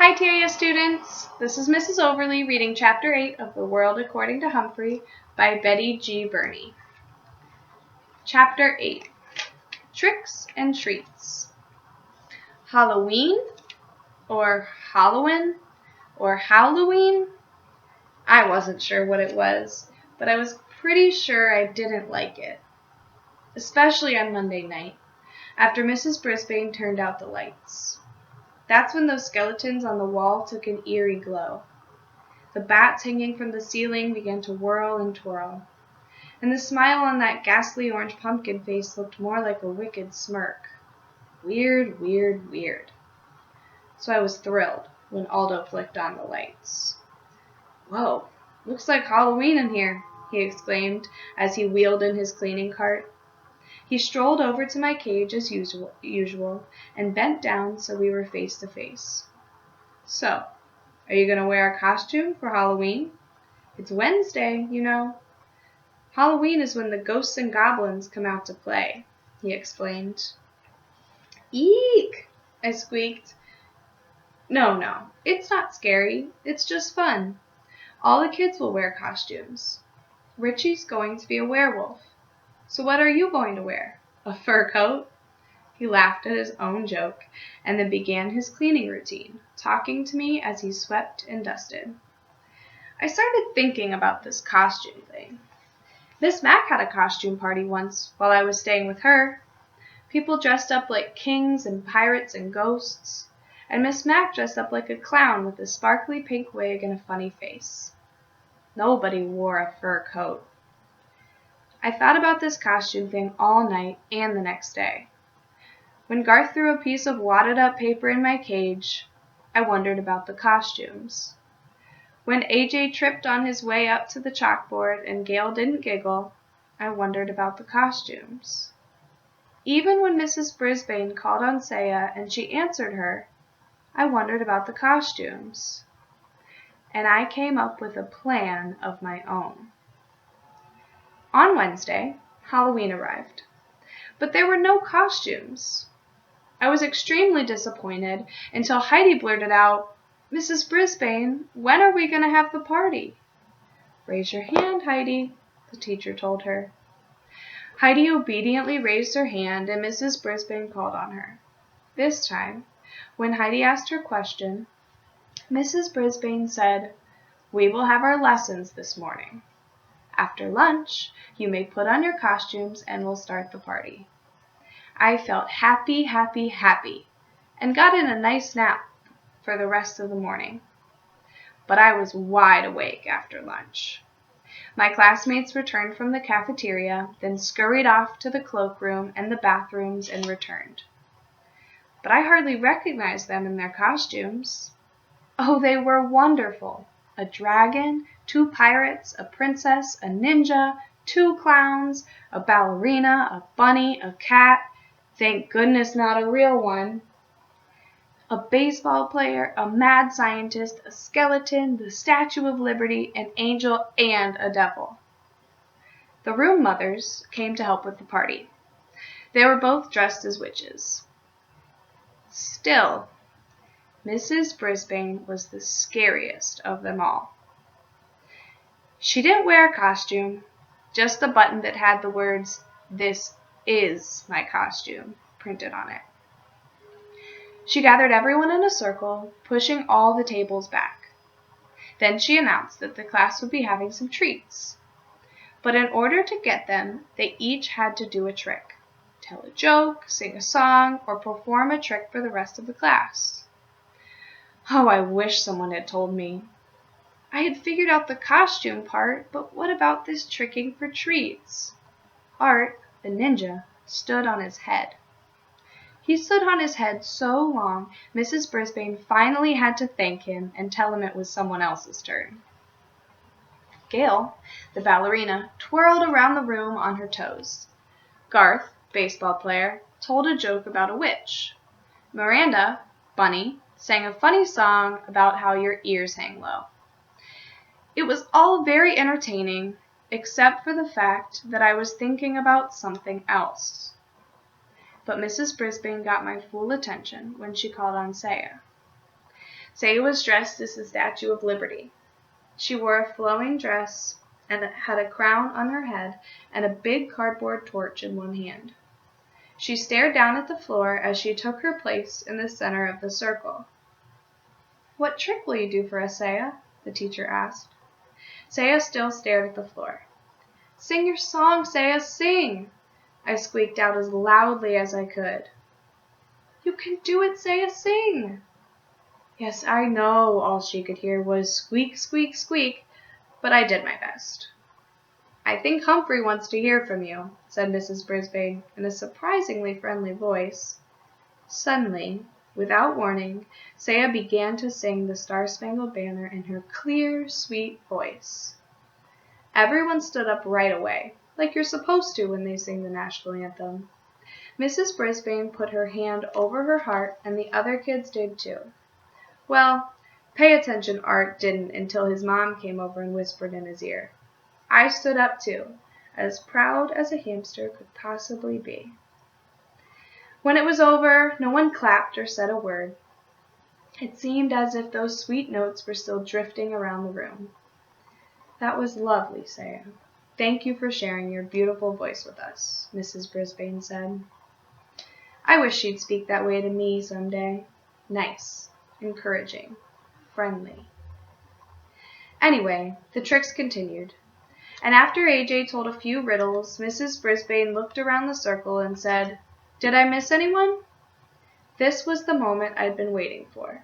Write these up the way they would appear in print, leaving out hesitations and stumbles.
Hi TAS students! This is Mrs. Overly reading Chapter 8 of The World According to Humphrey by Betty G. Burney. Chapter 8 Tricks and Treats. Halloween? Or Halloween? Or Halloween? I wasn't sure what it was, but I was pretty sure I didn't like it. Especially on Monday night, after Mrs. Brisbane turned out the lights. That's when those skeletons on the wall took an eerie glow. The bats hanging from the ceiling began to whirl and twirl, and the smile on that ghastly orange pumpkin face looked more like a wicked smirk. Weird, weird, weird. So I was thrilled when Aldo flicked on the lights. "Whoa, looks like Halloween in here," he exclaimed as he wheeled in his cleaning cart. He strolled over to my cage as usual and bent down so we were face to face. "So, are you going to wear a costume for Halloween? It's Wednesday, you know." "Halloween is when the ghosts and goblins come out to play," he explained. "Eek!" I squeaked. No, it's not scary. It's just fun. All the kids will wear costumes. Richie's going to be a werewolf. So what are you going to wear? A fur coat?" He laughed at his own joke and then began his cleaning routine, talking to me as he swept and dusted. I started thinking about this costume thing. Miss Mac had a costume party once while I was staying with her. People dressed up like kings and pirates and ghosts, and Miss Mac dressed up like a clown with a sparkly pink wig and a funny face. Nobody wore a fur coat. I thought about this costume thing all night and the next day. When Garth threw a piece of wadded up paper in my cage, I wondered about the costumes. When AJ tripped on his way up to the chalkboard and Gail didn't giggle, I wondered about the costumes. Even when Mrs. Brisbane called on Saya and she answered her, I wondered about the costumes. And I came up with a plan of my own. On Wednesday, Halloween arrived, but there were no costumes. I was extremely disappointed until Heidi blurted out, "Mrs. Brisbane, when are we going to have the party?" "Raise your hand, Heidi," the teacher told her. Heidi obediently raised her hand and Mrs. Brisbane called on her. This time, when Heidi asked her question, Mrs. Brisbane said, "We will have our lessons this morning. After lunch, you may put on your costumes and we'll start the party." I felt happy, and got in a nice nap for the rest of the morning. But I was wide awake after lunch. My classmates returned from the cafeteria, then scurried off to the cloakroom and the bathrooms and returned. But I hardly recognized them in their costumes. Oh, they were wonderful. A dragon, 2 pirates, a princess, a ninja, 2 clowns, a ballerina, a bunny, a cat, thank goodness not a real one, a baseball player, a mad scientist, a skeleton, the Statue of Liberty, an angel, and a devil. The room mothers came to help with the party. They were both dressed as witches. Still, Mrs. Brisbane was the scariest of them all. She didn't wear a costume, just a button that had the words, "This is my costume," printed on it. She gathered everyone in a circle, pushing all the tables back. Then she announced that the class would be having some treats. But in order to get them, they each had to do a trick, tell a joke, sing a song, or perform a trick for the rest of the class. Oh, I wish someone had told me. I had figured out the costume part, but what about this tricking for treats? Art, the ninja, stood on his head. He stood on his head so long, Mrs. Brisbane finally had to thank him and tell him it was someone else's turn. Gail, the ballerina, twirled around the room on her toes. Garth, baseball player, told a joke about a witch. Miranda, bunny, sang a funny song about how your ears hang low. It was all very entertaining, except for the fact that I was thinking about something else. But Mrs. Brisbane got my full attention when she called on Saya. Saya was dressed as the Statue of Liberty. She wore a flowing dress and had a crown on her head and a big cardboard torch in one hand. She stared down at the floor as she took her place in the center of the circle. "What trick will you do for us, Saya?" the teacher asked. Saya still stared at the floor. "Sing your song, Saya, sing!" I squeaked out as loudly as I could. "You can do it, Saya, sing!" Yes, I know all she could hear was squeak, squeak, squeak, but I did my best. "I think Humphrey wants to hear from you," said Mrs. Brisbane in a surprisingly friendly voice. Suddenly, without warning, Saya began to sing the Star-Spangled Banner in her clear, sweet voice. Everyone stood up right away, like you're supposed to when they sing the national anthem. Mrs. Brisbane put her hand over her heart, and the other kids did too. Well, pay attention Art didn't until his mom came over and whispered in his ear. I stood up too, as proud as a hamster could possibly be. When it was over, no one clapped or said a word. It seemed as if those sweet notes were still drifting around the room. "That was lovely, Saya. Thank you for sharing your beautiful voice with us," Mrs. Brisbane said. "I wish she'd speak that way to me someday. Nice, encouraging, friendly." Anyway, the tricks continued. And after AJ told a few riddles, Mrs. Brisbane looked around the circle and said, "Did I miss anyone?" This was the moment I'd been waiting for.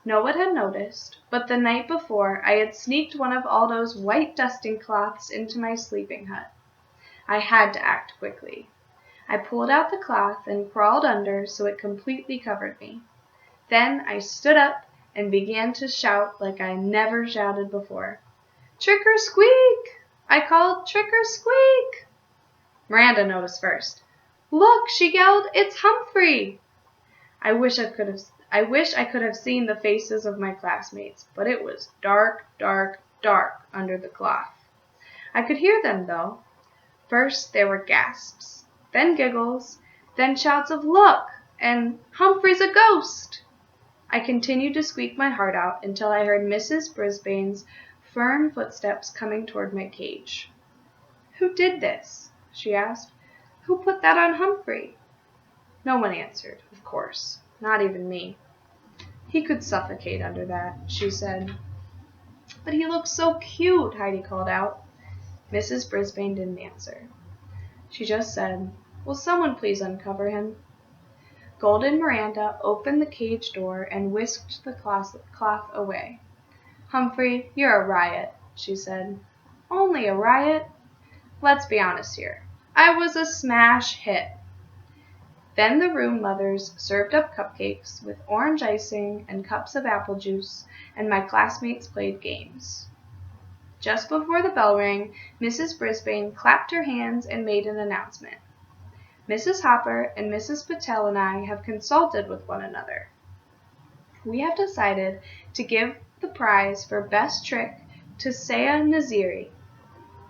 No one had noticed, but the night before I had sneaked one of Aldo's white dusting cloths into my sleeping hut. I had to act quickly. I pulled out the cloth and crawled under so it completely covered me. Then I stood up and began to shout like I never shouted before. "Trick or squeak!" I called, "Trick or squeak!" Miranda noticed first. "Look," she yelled, "it's Humphrey!" I wish I could have seen the faces of my classmates, but it was dark, dark, dark under the cloth. I could hear them, though. First there were gasps, then giggles, then shouts of "Look!" and "Humphrey's a ghost!" I continued to squeak my heart out until I heard Mrs. Brisbane's firm footsteps coming toward my cage. "Who did this?" she asked. "Who put that on Humphrey?" No one answered, of course, not even me. "He could suffocate under that," she said. "But he looks so cute," Heidi called out. Mrs. Brisbane didn't answer. She just said, "Will someone please uncover him?" Golden Miranda opened the cage door and whisked the cloth away. "Humphrey, you're a riot," she said. "Only a riot? Let's be honest here. I was a smash hit." Then the room mothers served up cupcakes with orange icing and cups of apple juice, and my classmates played games. Just before the bell rang, Mrs. Brisbane clapped her hands and made an announcement. "Mrs. Hopper and Mrs. Patel and I have consulted with one another. We have decided to give the prize for best trick to Saya Naziri."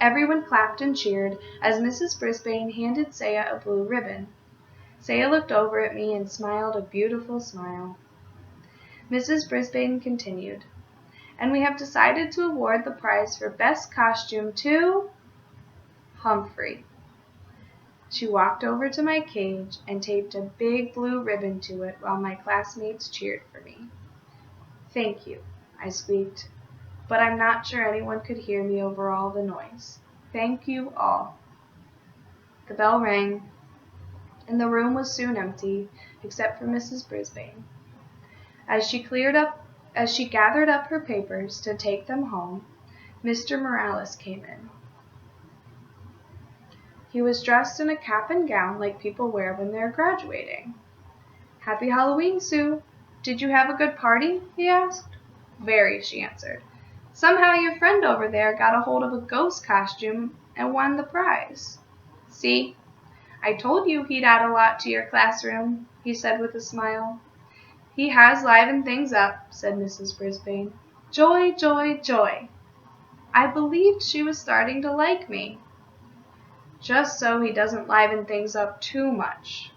Everyone clapped and cheered as Mrs. Brisbane handed Saya a blue ribbon. Saya looked over at me and smiled a beautiful smile. Mrs. Brisbane continued, "And we have decided to award the prize for best costume to Humphrey." She walked over to my cage and taped a big blue ribbon to it while my classmates cheered for me. "Thank you," I squeaked, but I'm not sure anyone could hear me over all the noise. "Thank you all." The bell rang, and the room was soon empty, except for Mrs. Brisbane. As she gathered up her papers to take them home, Mr. Morales came in. He was dressed in a cap and gown like people wear when they're graduating. "Happy Halloween, Sue. Did you have a good party?" he asked. "Very," she answered. "Somehow your friend over there got a hold of a ghost costume and won the prize." "See? I told you he'd add a lot to your classroom," he said with a smile. "He has livened things up," said Mrs. Brisbane. "Joy, joy, joy." I believed she was starting to like me. "Just so he doesn't liven things up too much,"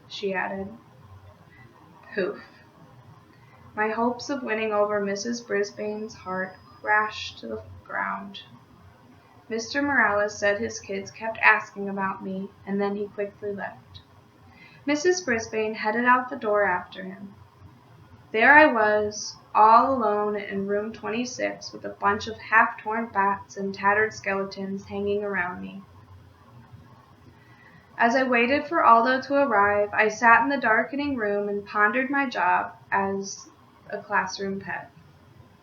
she added. Poof. My hopes of winning over Mrs. Brisbane's heart crashed to the ground. Mr. Morales said his kids kept asking about me, and then he quickly left. Mrs. Brisbane headed out the door after him. There I was, all alone in room 26 with a bunch of half-torn bats and tattered skeletons hanging around me. As I waited for Aldo to arrive, I sat in the darkening room and pondered my job as a classroom pet.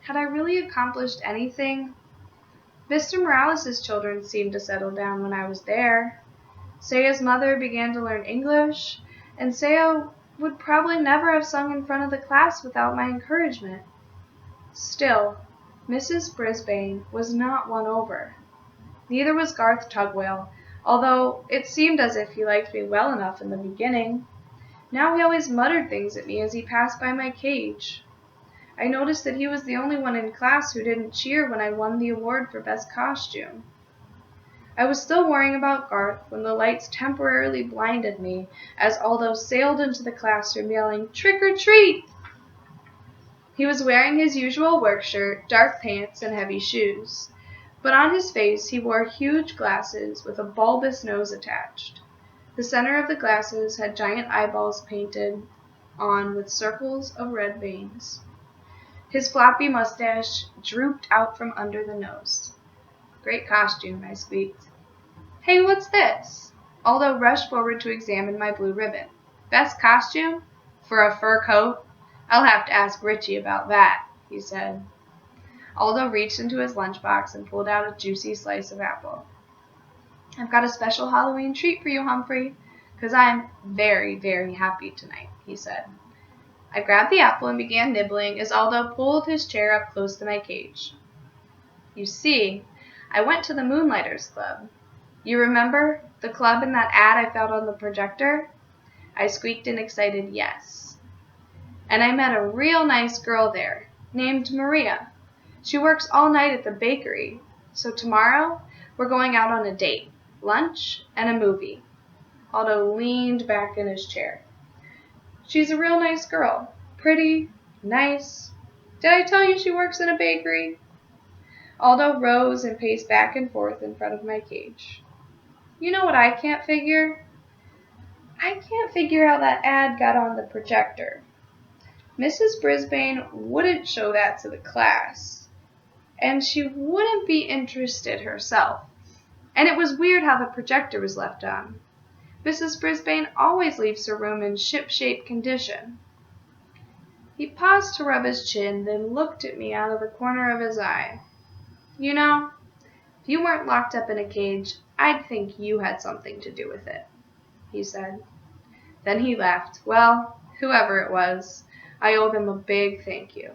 Had I really accomplished anything? Mr. Morales' children seemed to settle down when I was there. Saya's mother began to learn English, and Saya would probably never have sung in front of the class without my encouragement. Still, Mrs. Brisbane was not won over. Neither was Garth Tugwell, although it seemed as if he liked me well enough in the beginning. Now he always muttered things at me as he passed by my cage. I noticed that he was the only one in class who didn't cheer when I won the award for Best Costume. I was still worrying about Garth when the lights temporarily blinded me as Aldo sailed into the classroom yelling, "Trick or treat!" He was wearing his usual work shirt, dark pants, and heavy shoes, but on his face he wore huge glasses with a bulbous nose attached. The center of the glasses had giant eyeballs painted on with circles of red veins. His floppy mustache drooped out from under the nose. "Great costume," I squeaked. "Hey, what's this?" Aldo rushed forward to examine my blue ribbon. "Best costume? For a fur coat? I'll have to ask Richie about that," he said. Aldo reached into his lunchbox and pulled out a juicy slice of apple. "I've got a special Halloween treat for you, Humphrey, 'cause I'm very, very happy tonight," he said. I grabbed the apple and began nibbling as Aldo pulled his chair up close to my cage. "You see, I went to the Moonlighters Club. You remember the club in that ad I found on the projector?" I squeaked an excited yes. "And I met a real nice girl there, named Maria. She works all night at the bakery, so tomorrow we're going out on a date, lunch, and a movie." Aldo leaned back in his chair. "She's a real nice girl. Pretty, nice. Did I tell you she works in a bakery?" Aldo rose and paced back and forth in front of my cage. "You know what I can't figure? I can't figure how that ad got on the projector. Mrs. Brisbane wouldn't show that to the class, and she wouldn't be interested herself. And it was weird how the projector was left on. Mrs. Brisbane always leaves her room in ship-shape condition." He paused to rub his chin, then looked at me out of the corner of his eye. "You know, if you weren't locked up in a cage, I'd think you had something to do with it," he said. Then he laughed. "Well, whoever it was, I owe them a big thank you."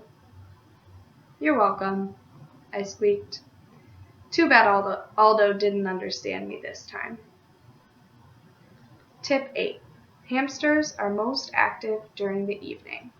"You're welcome," I squeaked. Too bad Aldo didn't understand me this time. Tip 8. Hamsters are most active during the evening.